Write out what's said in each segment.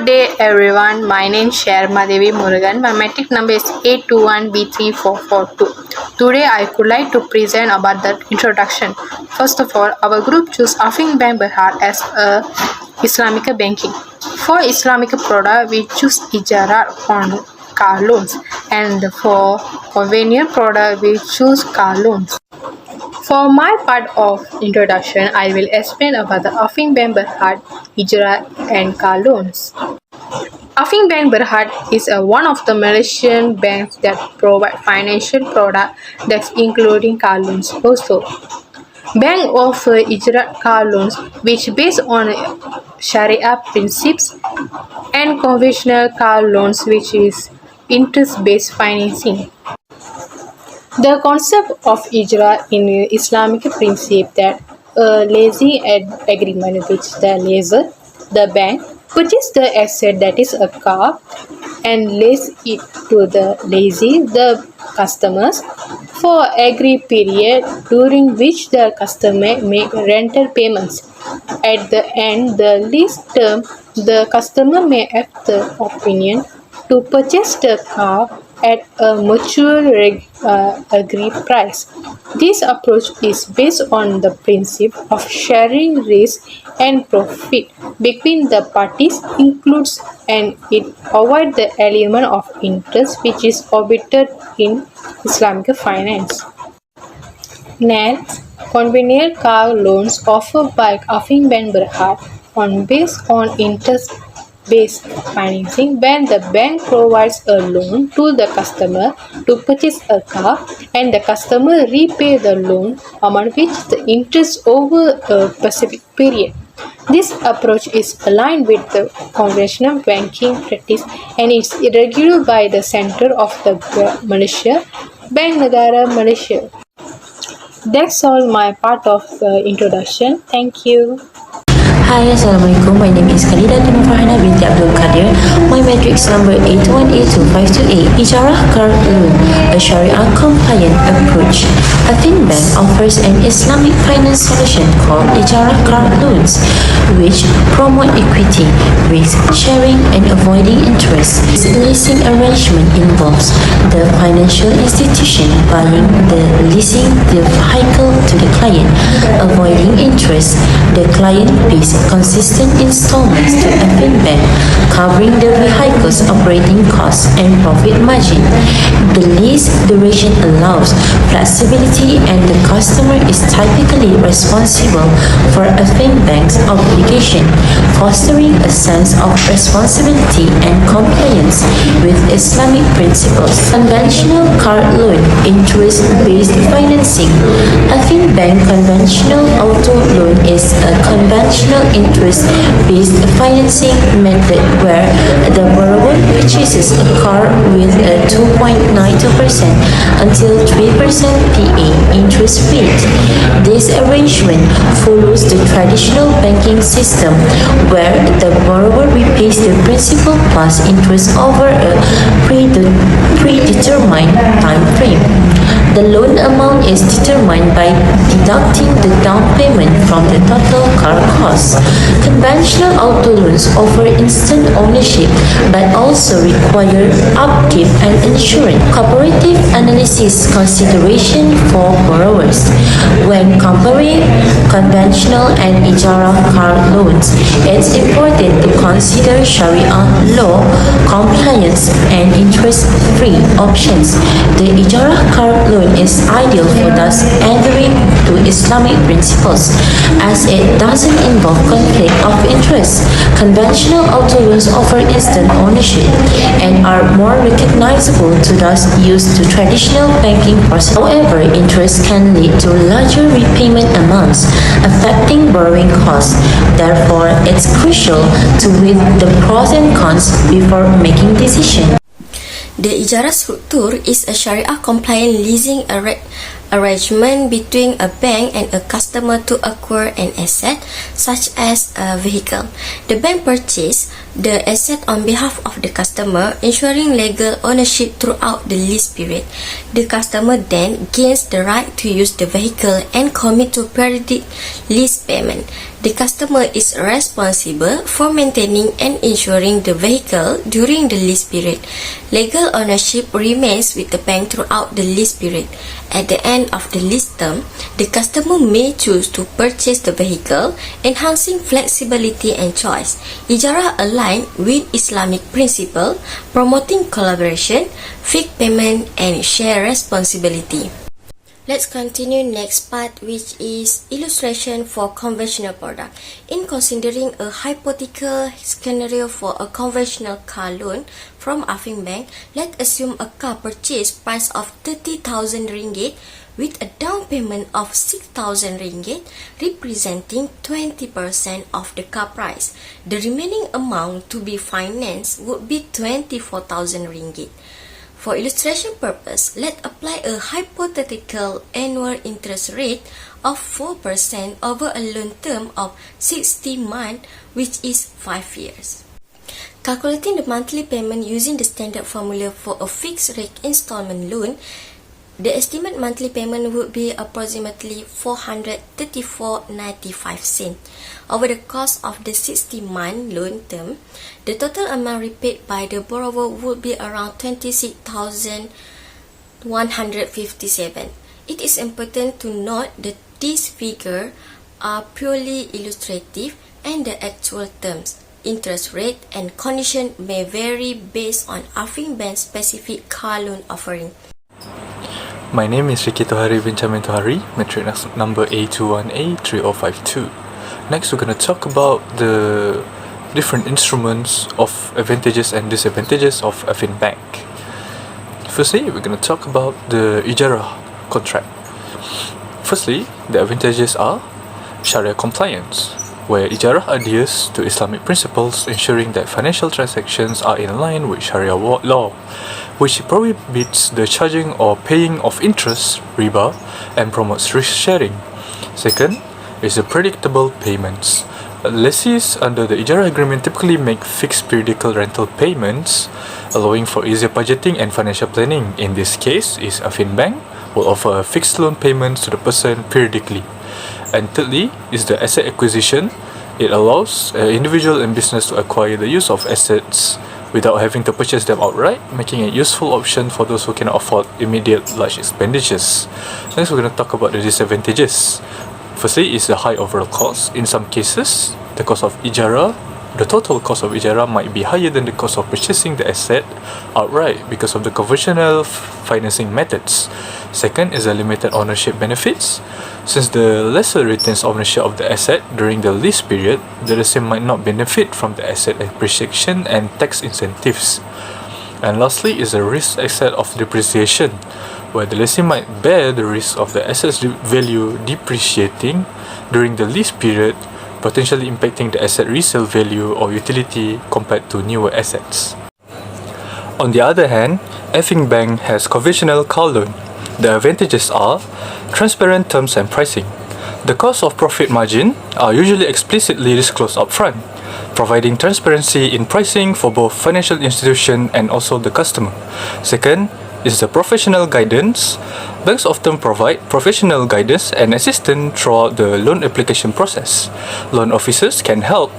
day everyone, my name is Sharma Devi Murugan. My metric number is A21B3442. Today I would like to present about the introduction. First of all, our group choose Affin Bank Berhad as a Islamic banking. For Islamic product, we choose Ijara on car loans, and for convenient product, we choose car loans. For my part of introduction, I will explain about the Affin Bank Berhad, Ijara and car loans. Affin Bank Berhad is one of the Malaysian banks that provide financial products that's including car loans also. Bank offer Ijara car loans which based on Sharia principles and conventional car loans which is interest-based financing. The concept of ijra in Islamic principle that a leasing agreement which the bank purchase the asset that is a car and lease it to the lessee, the customers, for agreed period during which the customer make rental payments. At the end the lease term, the customer may have the opinion to purchase the car at a mutual agreed price. This approach is based on the principle of sharing risk and profit between the parties includes and it avoids the element of interest which is prohibited in Islamic finance. Next, convenient car loans offered by Affin Bank Berhad on based on interest-based financing when the bank provides a loan to the customer to purchase a car and the customer repay the loan amount which the interest over a specific period. This approach is aligned with the conventional banking practice and is regulated by the Center of the Malaysia, Bank Negara Malaysia. That's all my part of the introduction. Thank you. Hi, Assalamualaikum. My name is Khalida Farhana binti Abdul Qadir. My matrix number 818258. Ijarah car loan, a Sharia compliant approach. Affin Bank offers an Islamic finance solution called Ijarah car loans, which promote equity, risk sharing, and avoiding interest. This leasing arrangement involves the financial institution buying the leasing the vehicle to the client, avoiding interest. The client pays consistent installments to Affin Bank, covering the vehicle's operating costs and profit margin. The lease duration allows flexibility and the customer is typically responsible for Affin Bank's obligation, fostering a sense of responsibility and compliance with Islamic principles. Conventional car loan, interest-based financing. Affin Bank conventional auto loan is a conventional interest-based financing method where the borrower purchases a car with a 2.92% until 3% PA interest rate. This arrangement follows the traditional banking system where the borrower repays the principal plus interest over a predetermined time frame. The loan amount is determined by deducting the down payment from the total car cost. Conventional auto loans offer instant ownership but also require upkeep and insurance. Cooperative analysis consideration for borrowers. When comparing conventional and Ijarah car loans, it's important to consider Sharia law, compliance, and interest-free options. The Ijarah car loan is ideal for those adhering to Islamic principles as it doesn't involve conflict of interest. Conventional auto loans offer instant ownership and are more recognizable to those used to traditional banking process. However, interest can lead to larger repayment amounts, affecting borrowing costs. Therefore, it's crucial to weigh the pros and cons before making decisions. The Ijarah structure is a Sharia-compliant leasing arrangement between a bank and a customer to acquire an asset, such as a vehicle. The bank purchases the asset on behalf of the customer, ensuring legal ownership throughout the lease period. The customer then gains the right to use the vehicle and commit to periodic lease payment. The customer is responsible for maintaining and insuring the vehicle during the lease period. Legal ownership remains with the bank throughout the lease period. At the end of the lease term, the customer may choose to purchase the vehicle, enhancing flexibility and choice. Ijarah align with Islamic principle, promoting collaboration, fixed payment, and share responsibility. Let's continue next part, which is illustration for conventional product. In considering a hypothetical scenario for a conventional car loan from Afin Bank, let's assume a car purchase price of 30,000 ringgit with a down payment of 6,000 ringgit, representing 20% of the car price. The remaining amount to be financed would be 24,000 ringgit. For illustration purpose, let's apply a hypothetical annual interest rate of 4% over a loan term of 60 months, which is 5 years. Calculating the monthly payment using the standard formula for a fixed rate installment loan, the estimated monthly payment would be approximately 434.95 cents. Over the course of the 60-month loan term, the total amount repaid by the borrower would be around 26,157. It is important to note that these figures are purely illustrative and the actual terms, interest rate, and condition may vary based on Afin Bank's specific car loan offering. My name is Ricky Tohari bin Chamin Tohari, metric number A21A3052. Next, we're going to talk about the different instruments of advantages and disadvantages of Afin Bank. Firstly, we're going to talk about the Ijarah contract. Firstly, the advantages are Sharia compliance, where Ijarah adheres to Islamic principles, ensuring that financial transactions are in line with Sharia law, which prohibits the charging or paying of interest, riba, and promotes risk sharing. Second is the predictable payments. Lessees under the Ijarah agreement typically make fixed periodical rental payments, allowing for easier budgeting and financial planning. In this case, is Afin Bank will offer fixed loan payments to the person periodically. And thirdly is the asset acquisition. It allows individual and business to acquire the use of assets without having to purchase them outright, making it a useful option for those who cannot afford immediate large expenditures. Next, we're going to talk about the disadvantages. Firstly is the high overall cost. In some cases, the total cost of Ijarah might be higher than the cost of purchasing the asset outright because of the conventional financing methods. Second is the limited ownership benefits. Since the lessor retains ownership of the asset during the lease period, the lessor might not benefit from the asset appreciation and tax incentives. And lastly is the risk asset of depreciation, where the lessee might bear the risk of the asset's value depreciating during the lease period, potentially impacting the asset resale value or utility compared to newer assets. On the other hand, Afin Bank has conventional car loan. The advantages are transparent terms and pricing. The cost of profit margin are usually explicitly disclosed upfront, providing transparency in pricing for both financial institution and also the customer. Second is the professional guidance. Banks often provide professional guidance and assistance throughout the loan application process. Loan officers can help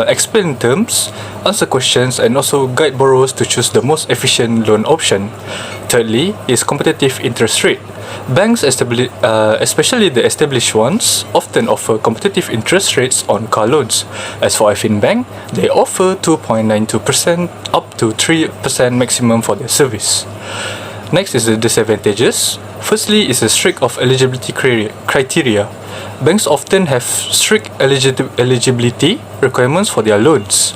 explain terms, answer questions, and also guide borrowers to choose the most efficient loan option. Thirdly is competitive interest rate. Banks, especially the established ones, often offer competitive interest rates on car loans. As for Afin Bank, they offer 2.92% up to 3% maximum for their service. Next is the disadvantages. Firstly is the strict of eligibility criteria. Banks often have strict eligibility requirements for their loans.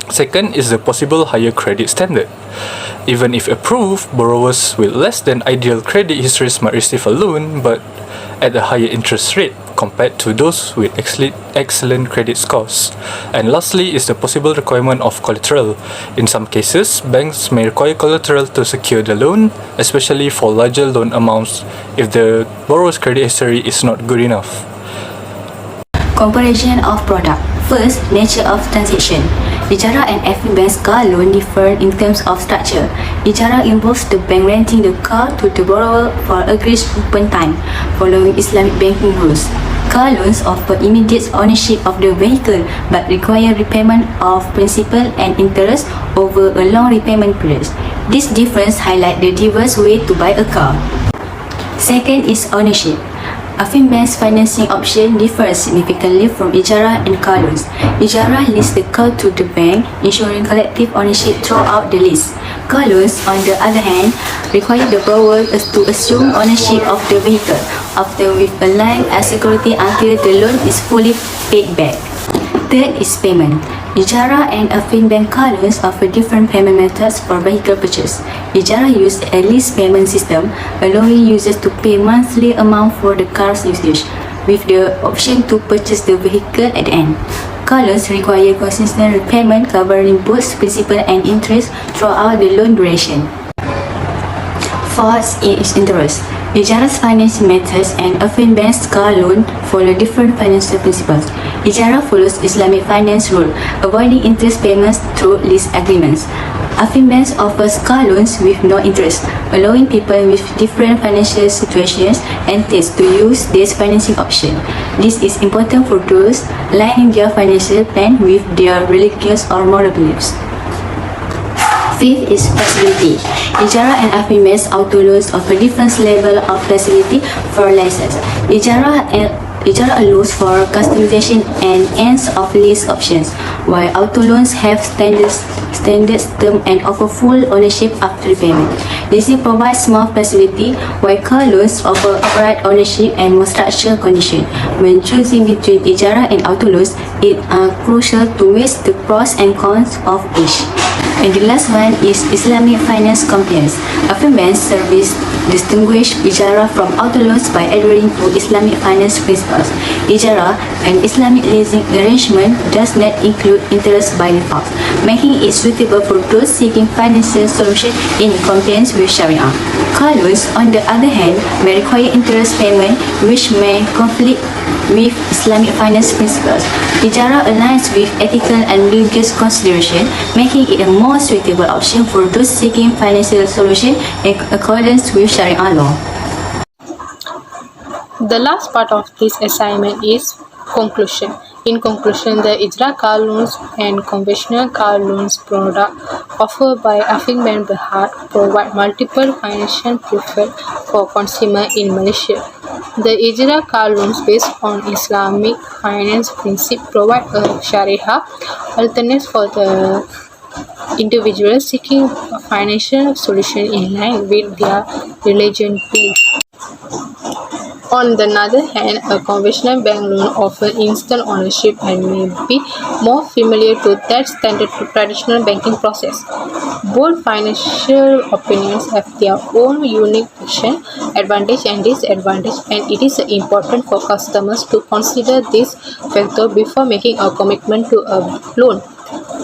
Second is the possible higher credit standard. Even if approved, borrowers with less than ideal credit histories might receive a loan but at a higher interest rate compared to those with excellent credit scores. And lastly is the possible requirement of collateral. In some cases, banks may require collateral to secure the loan, especially for larger loan amounts if the borrower's credit history is not good enough. Comparison of product. First, nature of transaction. Ijara and FinBank's car loan differ in terms of structure. Ijara involves the bank renting the car to the borrower for agreed open time, following Islamic banking rules. Car loans offer immediate ownership of the vehicle but require repayment of principal and interest over a long repayment period. This difference highlights the diverse way to buy a car. Second is ownership. FinBank's financing option differs significantly from Ijara and car loans. Ijara leases the car to the bank, ensuring collective ownership throughout the lease. Car loans, on the other hand, require the borrower to assume ownership of the vehicle, often with a line as security until the loan is fully paid back. Third is payment. Ijara and FinBank car loans offer different payment methods for vehicle purchase. Ijara uses a lease payment system, allowing users to pay monthly amount for the car's usage, with the option to purchase the vehicle at the end. Car loans require consistent repayment covering both principal and interest throughout the loan duration. Fourth is interest. Ijara's financing methods and FinBank's car loan follow different financial principles. Ijara follows Islamic finance rule, avoiding interest payments through lease agreements. FinBank offers car loans with no interest, allowing people with different financial situations and tastes to use this financing option. This is important for those aligning their financial plan with their religious or moral beliefs. Fifth is flexibility. Ijara and FinBank's auto loans offer different level of flexibility for license. Ijara allows for customization and ends of lease options, while auto loans have standard term and offer full ownership after repayment. This provides more flexibility, while car loans offer outright ownership and more structured conditions. When choosing between Ijara and auto loans, it is crucial to weigh the pros and cons of each. And the last one is Islamic finance compliance. FinBank service distinguish Ijara from auto loans by adhering to Islamic finance principles. Ijara, an Islamic leasing arrangement, does not include interest by default, making it suitable for those seeking financial solutions in compliance with Sharia. Car loans, on the other hand, may require interest payment, which may conflict with Islamic finance principles. Ijara aligns with ethical and religious consideration, making it a more suitable option for those seeking financial solutions in accordance with Sharia law. The last part of this assignment is conclusion. In conclusion, the Ijara car loans and conventional car loans product offered by FinBank Berhad provide multiple financial preferred for consumer in Malaysia. The Ijara car loans based on Islamic finance principle provide a Sharia alternative for the individuals seeking a financial solution in line with their religion belief. On the other hand, a conventional bank loan offers instant ownership and may be more familiar to that standard traditional banking process. Both financial opinions have their own unique advantage and disadvantage, and it is important for customers to consider this factor before making a commitment to a loan.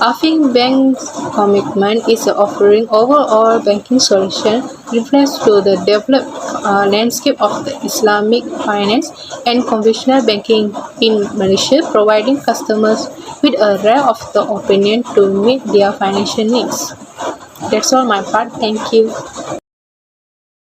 FinBank's commitment is offering overall banking solution reflects to the developed landscape of the Islamic finance and conventional banking in Malaysia, providing customers with a array of the opinion to meet their financial needs. That's all my part. Thank you.